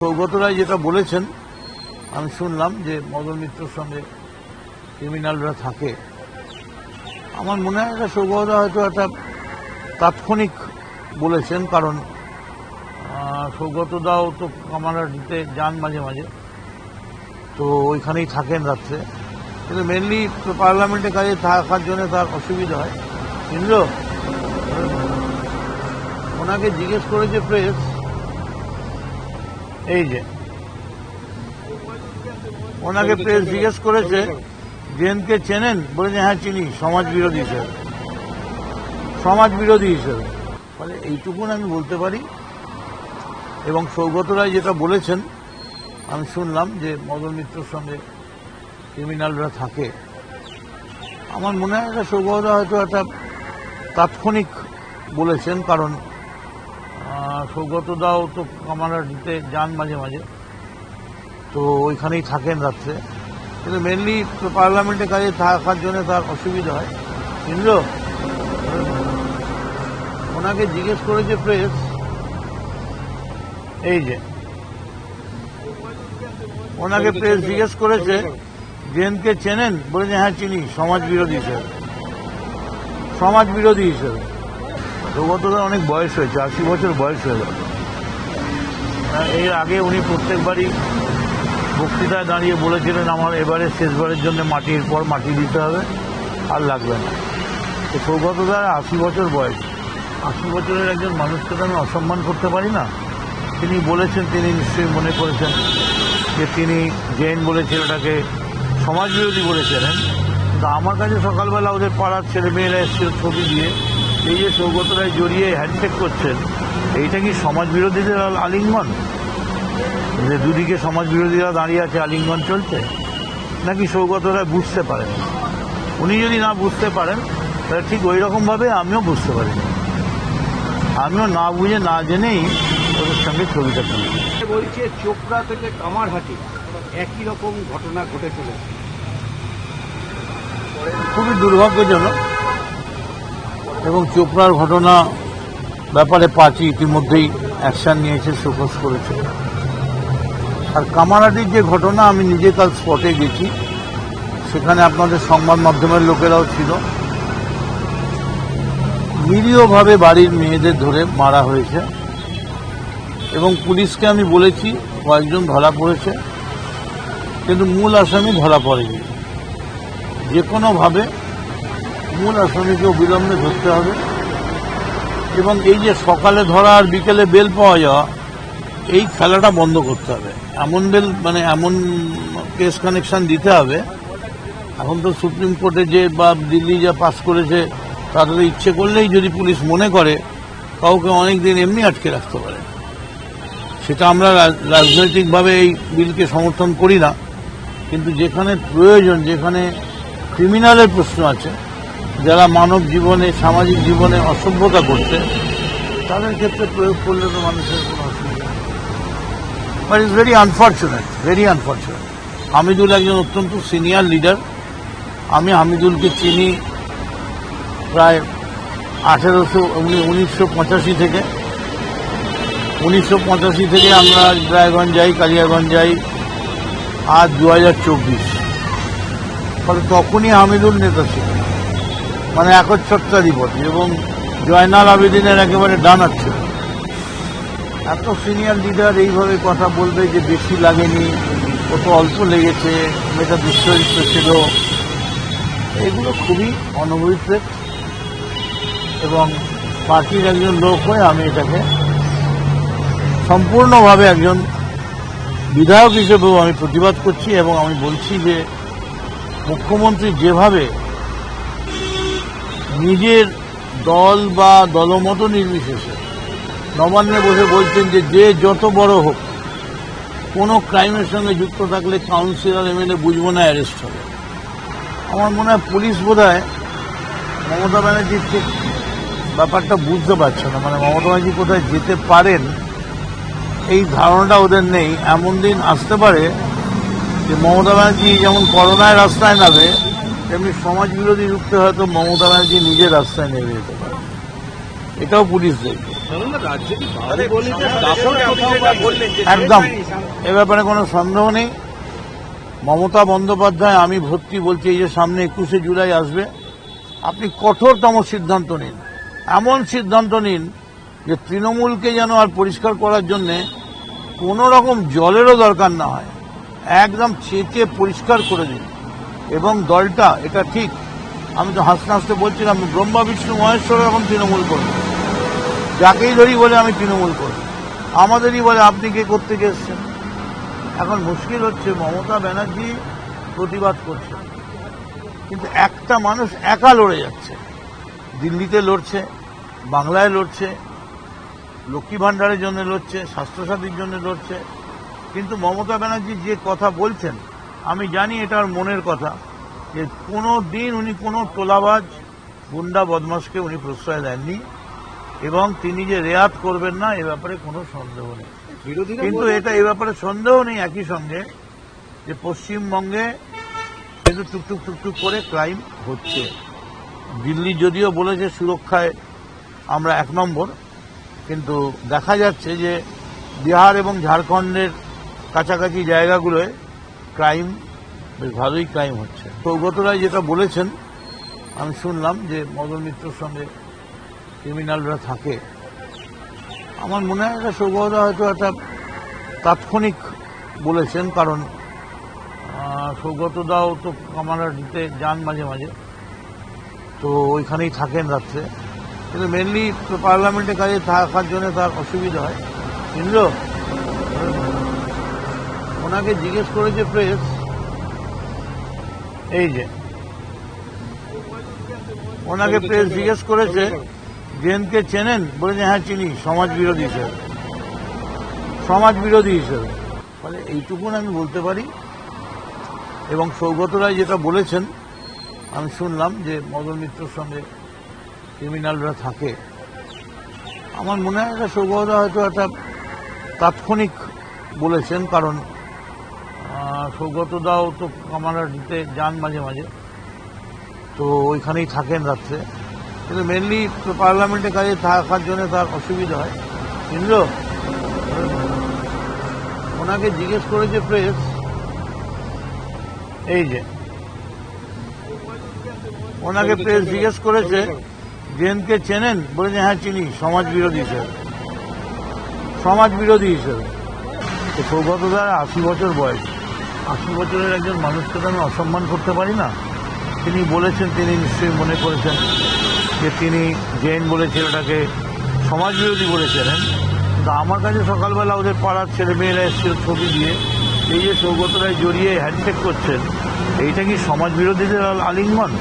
সৌগত রায় যেটা বলেছেন আমি শুনলাম যে মদন মিত্রর সঙ্গে ক্রিমিনালরা থাকে। আমার মনে হয় এটা সৌগত রায় হয়তো একটা তাৎক্ষণিক বলেছেন, কারণ সৌগত দাও তো কামারহাটিতে যান মাঝে মাঝে, তো ওইখানেই থাকেন রাত্রে, কিন্তু মেনলি পার্লামেন্টের কাজে থাকার জন্য তার অসুবিধা হয়। ইন্দ্র ওনাকে জিজ্ঞেস করেছে প্রেস, এই যে ওনাকে প্রেস জিজ্ঞেস করেছে জেনকে চেনেন, বলেছে হ্যাঁ চিনি, সমাজ বিরোধী হিসেবে। ফলে এইটুকুন আমি বলতে পারি। এবং সৌগত রায় যেটা বলেছেন আমি শুনলাম যে মদন মিত্রর সঙ্গে ক্রিমিনালরা থাকে। আমার মনে হয় এটা সৌগত রায় হয়তো একটা তাৎক্ষণিক বলেছেন, কারণ সৌগত দাও তো কামারহাটিতে যান মাঝে মাঝে, তো ওইখানেই থাকেন রাত্রে, কিন্তু মেনলি পার্লামেন্টের কাজে থাকার জন্য তার অসুবিধা হয়। ইন্দ্র ওনাকে জিজ্ঞেস করেছে প্রেস, এই যে ওনাকে প্রেস জিজ্ঞেস করেছে জেনকে চেনেন, বলেছে হ্যাঁ চিনি, সমাজ বিরোধী হিসেবে। সৌগতদার অনেক বয়স হয়েছে, 80 বছর বয়স হয়ে গেল। এর আগে উনি প্রত্যেকবারই বক্তৃতায় দাঁড়িয়ে বলেছিলেন আমার এবারে শেষবারের জন্য মাটির পর মাটি দিতে হবে, আর লাগবে না। তো সৌগতদার 80 বছর বয়স, 80 বছরের একজন মানুষকে তো আমি অসম্মান করতে পারি না। তিনি বলেছেন, তিনি নিশ্চয়ই মনে করেছেন যে তিনি জেন বলে ছেলেটাকে সমাজবিরোধী বলেছিলেন, কিন্তু আমার কাছে সকালবেলা ওদের পাড়ার ছেলেমেয়েরা এসেছিল ছবি দিয়ে, এই যে সৌগত রায় জড়িয়ে হ্যান্ডশেক করছেন, এইটা কি সমাজ বিরোধীদের আলিঙ্গন? যে দুদিকে সমাজ বিরোধীরা দাঁড়িয়ে আছে, আলিঙ্গন চলছে, নাকি সৌগত রায় বুঝতে পারেন? উনি যদি না বুঝতে পারেন তাহলে ঠিক ওই রকমভাবে আমিও বুঝতে পারিনি, আমিও না বুঝে না জেনেই ওদের সঙ্গে ছবিটা তুলি। বলছে চোপড়া থেকে কামারহাটি একই রকম ঘটনা ঘটে চলেছে, খুবই দুর্ভাগ্যজনক। এবং চোপড়ার ঘটনা ব্যাপারে পার্টি ইতিমধ্যেই অ্যাকশন নিয়েছে, শোকজ করেছে। আর কামারহাটির যে ঘটনা, আমি নিজে কাল স্পটে গেছি, সেখানে আপনাদের সংবাদ মাধ্যমের লোকেরাও ছিল। নিরীহভাবে বাড়ির মেয়েদের ধরে মারা হয়েছে, এবং পুলিশকে আমি বলেছি কয়েকজন ধরা পড়েছে, কিন্তু মূল আসামি ধরা পড়েনি। যে কোনোভাবে মূল আসামিকে অবিলম্বে ধরতে হবে। এবং এই যে সকালে ধরা আর বিকেলে বেল পাওয়া যাওয়া, এই খেলাটা বন্ধ করতে হবে। এমন বেল মানে এমন কেস কানেকশন দিতে হবে। এখন তো সুপ্রিম কোর্টে যে বা দিল্লি যা পাস করেছে, তাদের ইচ্ছে করলেই যদি পুলিশ মনে করে কাউকে অনেক দিন এমনি আটকে রাখতে পারে। সেটা আমরা রাজনৈতিকভাবে এই বিলকে সমর্থন করি না, কিন্তু যেখানে প্রয়োজন, যেখানে ক্রিমিনালের প্রশ্ন আছে, যারা মানব জীবনে সামাজিক জীবনে অসভ্যতা করছে, তাদের ক্ষেত্রে প্রয়োগ করলে তো মানুষের কোনো অসুবিধা নেই। But it's very unfortunate. Hamidul একজন অত্যন্ত সিনিয়র লিডার। আমি হামিদুলকে চিনি প্রায় 1985 থেকে। 1985 থেকে আমরা রায়গঞ্জ যাই, কালিয়াগঞ্জ যাই, আজ 2024। ফলে তখনই হামিদুল নেতা ছিল, মানে একচ্ছত্রাধিপতি, এবং জয়নাল আবেদিনের একেবারে ডানার ছিল। এত সিনিয়র লিডার এইভাবে কথা বলবে যে বেশি লাগেনি, কত অল্প লেগেছে, মেয়েটা দুশ্চরিত্র ছিল, এগুলো খুবই অনভিপ্রেত। এবং পার্টির একজন লোক হয়ে আমি এটাকে সম্পূর্ণভাবে একজন বিধায়ক হিসেবেও আমি প্রতিবাদ করছি। এবং আমি বলছি যে মুখ্যমন্ত্রী যেভাবে নিজের দল বা দলমত নির্বিশেষে নবান্নে বসে বলছেন যে যে যত বড় হোক, কোনো ক্রাইমের সঙ্গে যুক্ত থাকলে কাউন্সিলর এমএলএ বুঝবো না, অ্যারেস্ট হবে। আমার মনে হয় পুলিশ বোধহয় মমতা ব্যানার্জির ঠিক ব্যাপারটা বুঝতে পারছে না, মানে মমতা ব্যানার্জি কোথায় যেতে পারেন এই ধারণাটা ওদের নেই। এমন দিন আসতে পারে যে মমতা ব্যানার্জি যেমন করোনায় রাস্তায় নামে, তেমনি সমাজ বিরোধী রুখতে হয়তো মমতা ব্যানার্জি নিজের রাস্তায় নেমে যেতে পারে। এটাও পুলিশ দেখবে। একদম এ ব্যাপারে কোনো সন্দেহ নেই। মমতা বন্দ্যোপাধ্যায় আমি ভর্তি বলছি, এই যে সামনে 21শে জুলাই আসবে, আপনি কঠোরতম সিদ্ধান্ত নিন, এমন সিদ্ধান্ত নিন যে তৃণমূলকে যেন আর পরিষ্কার করার জন্যে কোনো রকম জলেরও দরকার না হয়, একদম ছেঁচে পরিষ্কার করে দিন। এবং দলটা, এটা ঠিক, আমি তো হাসতে হাসতে বলছিলাম, ব্রহ্মা বিষ্ণু মহেশ্বর এখন তৃণমূল করবে, যাকেই ধরি বলে আমি তৃণমূল করব, আমাদেরই বলে আপনি কে করতে এসছেন। এখন মুশকিল হচ্ছে মমতা ব্যানার্জি প্রতিবাদ করছে, কিন্তু একটা মানুষ একা লড়ে যাচ্ছে, দিল্লিতে লড়ছে, বাংলায় লড়ছে, লক্ষ্মী ভাণ্ডারের জন্য লড়ছে, স্বাস্থ্যসাথীর জন্য লড়ছে, কিন্তু মমতা ব্যানার্জি যে কথা বলছেন আমি জানি এটা ওর মনের কথা, যে কোনো দিন উনি কোনো তোলাবাজ গুন্ডা বদমাশকে উনি প্রশ্রয় দেননি এবং তিনি যে রেয়াত করবেন না এ ব্যাপারে কোনো সন্দেহ নেই। কিন্তু এটা এ ব্যাপারে সন্দেহ নেই একই সঙ্গে যে পশ্চিমবঙ্গে কিন্তু টুকটুক টুকটুক করে ক্রাইম হচ্ছে। দিল্লি যদিও বলেছে সুরক্ষায় আমরা 1 নম্বর, কিন্তু দেখা যাচ্ছে যে বিহার এবং ঝাড়খণ্ডের কাছাকাছি জায়গাগুলোয় ক্রাইম, বেশ ভালোই ক্রাইম হচ্ছে। সৌগত রায় যেটা বলেছেন আমি শুনলাম যে মদন মিত্রর সঙ্গে ক্রিমিনালরা থাকে, আমার মনে হয় এটা সৌগত হয়তো একটা তাৎক্ষণিক বলেছেন, কারণ সৌগতদাও তো কামারহাটিতে যান মাঝে মাঝে, তো ওইখানেই থাকেন রাত্রে, কিন্তু মেনলি পার্লামেন্টে কাজে থাকার জন্য তার অসুবিধা হয়। কিন্তু ওনাকে জিজ্ঞেস করেছে প্রেস, এই যে ওনাকে প্রেস জিজ্ঞেস করেছে জেনকে চেনেন, বলেছে হ্যাঁ চিনি, সমাজ বিরোধী হিসেবে, সমাজ বিরোধী হিসেবে। ফলে এইটুকুন আমি বলতে পারি। এবং সৌগত রায় যেটা বলেছেন আমি শুনলাম যে মদন মিত্রর সঙ্গে ক্রিমিনালরা থাকে, আমার মনে হয় এটা সৌগত হয়তো একটা তাৎক্ষণিক বলেছেন, কারণ সৌগতদাও তো কামারহাটিতে যান মাঝে মাঝে, তো ওইখানেই থাকেন রাত্রে, কিন্তু মেনলি পার্লামেন্টে কাজে থাকার জন্য তার অসুবিধা হয়। কিন্তু ওনাকে জিজ্ঞেস করেছে প্রেস, এই যে ওনাকে প্রেস জিজ্ঞেস করেছে জেনকে চেনেন, বলেছে হ্যাঁ চিনি, সমাজ বিরোধী হিসেবে, সমাজ বিরোধী হিসেবে। তো সৌগতদার 80 বছর বয়স, 80 বছরের একজন মানুষকে তো আমি অসম্মান করতে পারি না। তিনি বলেছেন, তিনি নিশ্চয়ই মনে করেছেন যে তিনি জেন বলে ছেলেটাকে সমাজ বিরোধী বলেছিলেন, কিন্তু আমার কাছে সকালবেলা ওদের পাড়ার ছেলেমেয়েরা এসেছিল ছবি দিয়ে, এই যে সৌগত রায় জড়িয়ে হ্যান্ডশেক করছেন, এইটা কি সমাজ বিরোধীদের আলিঙ্গন?